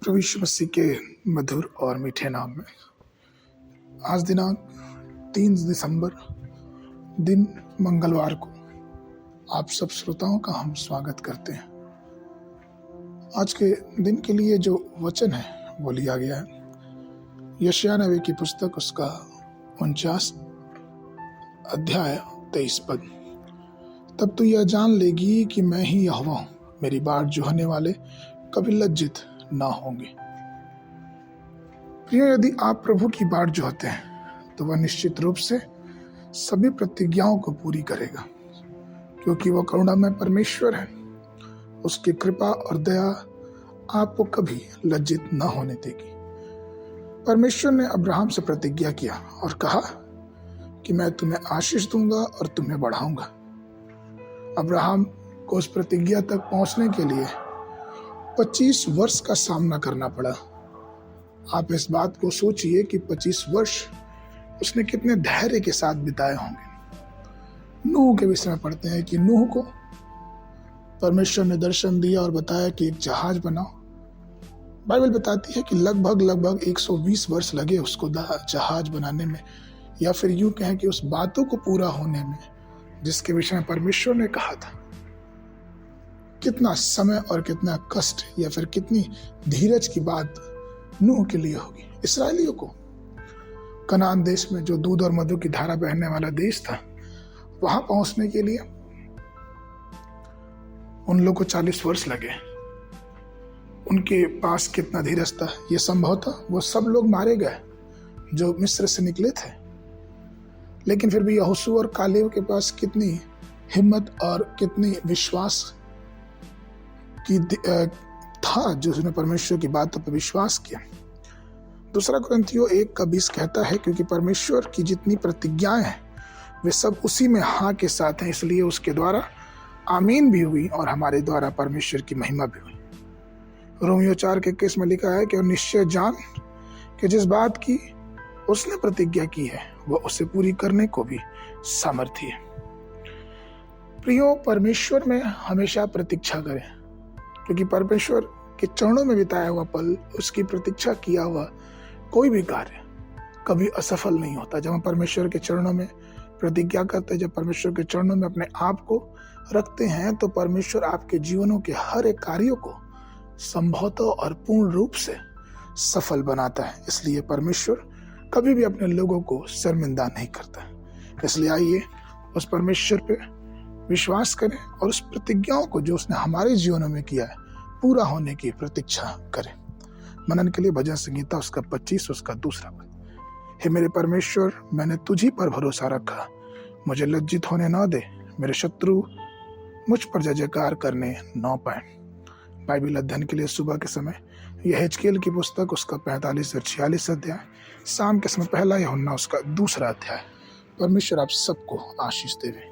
प्रभु यीशु मसीह के मधुर और मीठे नाम में आज दिनांक 3 दिसंबर दिन मंगलवार को आप सब श्रोताओं का हम स्वागत करते हैं। आज के दिन के लिए जो वचन है वो लिया गया है यशायाह नबी की पुस्तक उसका 49 अध्याय 23 पद। तब तू यह जान लेगी कि मैं ही यहोवा हूं, मेरी बाट जोहने वाले कभी लज्जित ना होंगे। प्रिय, यदि आप प्रभु की बाट जोहते हैं तो वह निश्चित रूप से सभी प्रतिज्ञाओं को पूरी करेगा, क्योंकि वह करुणामय परमेश्वर है। उसकी कृपा और दया आपको कभी लज्जित न होने देगी। परमेश्वर ने अब्राहम से प्रतिज्ञा किया और कहा कि मैं तुम्हें आशीष दूंगा और तुम्हें बढ़ाऊंगा। अब्राहम को उस प्रतिज्ञा तक पहुंचने के लिए 25 वर्ष का सामना करना पड़ा। आप इस बात को सोचिए कि 25 वर्ष उसने कितने धैर्य के साथ बिताए होंगे। नूह के विषय में पढ़ते हैं कि नूह को परमेश्वर ने दर्शन दिया और बताया कि एक जहाज बनाओ। बाइबल बताती है कि लगभग 120 वर्ष लगे उसको जहाज बनाने में, या फिर यूं कहें कि उस बातों को पूरा होने में जिसके विषय में परमेश्वर ने कहा था। कितना समय और कितना कष्ट या फिर कितनी धीरज की बात नूह के लिए होगी। इस्राएलियों को कनान देश में, जो दूध और मधु की धारा बहने वाला देश था, वहां पहुंचने के लिए उन लोगों को 40 वर्ष लगे। उनके पास कितना धीरज था यह संभव था। वो सब लोग मारे गए जो मिस्र से निकले थे, लेकिन फिर भी यहोशू और कालेब के पास कितनी हिम्मत और कितनी विश्वास की था, जो उसने परमेश्वर की बातों पर विश्वास किया। दूसरा कुरिन्थियों 1:20 कहता है, क्योंकि परमेश्वर की जितनी प्रतिज्ञाएं हैं वे सब उसी में हाँ के साथ हैं, इसलिए उसके द्वारा आमीन भी हुई और हमारे द्वारा परमेश्वर की महिमा भी हुई। रोमियो 4:21 में लिखा है कि और निश्चय जान कि जिस बात की उसने प्रतिज्ञा की है वह उसे पूरी करने को भी सामर्थ्य है। प्रियो, परमेश्वर में हमेशा प्रतीक्षा करें, क्योंकि परमेश्वर के चरणों में बिताया हुआ पल, उसकी प्रतीक्षा किया हुआ कोई भी कार्य कभी असफल नहीं होता। जब हम परमेश्वर के चरणों में प्रतिज्ञा करते हैं, जब परमेश्वर के चरणों में अपने आप को रखते हैं, तो परमेश्वर आपके जीवनों के हर एक कार्यों को संभवतः और पूर्ण रूप से सफल बनाता है। इसलिए परमेश्वर कभी भी अपने लोगों को शर्मिंदा नहीं करता। इसलिए आइए उस परमेश्वर पे विश्वास करें और उस प्रतिज्ञाओं को जो उसने हमारे जीवनों में किया है पूरा होने की प्रतीक्षा करें। मनन के लिए भजन संगीता उसका 25 उसका 2 पद। हे मेरे परमेश्वर, मैंने तुझी पर भरोसा रखा, मुझे लज्जित होने न दे, मेरे शत्रु मुझ पर जय जयकार करने न पाए। बाइबल अध्ययन के लिए सुबह के समय यह हिजकेल की पुस्तक उसका 45 और 46 अध्याय, शाम के समय 1 यूहन्ना उसका 2 अध्याय। परमेश्वर आप सबको आशीष देवे।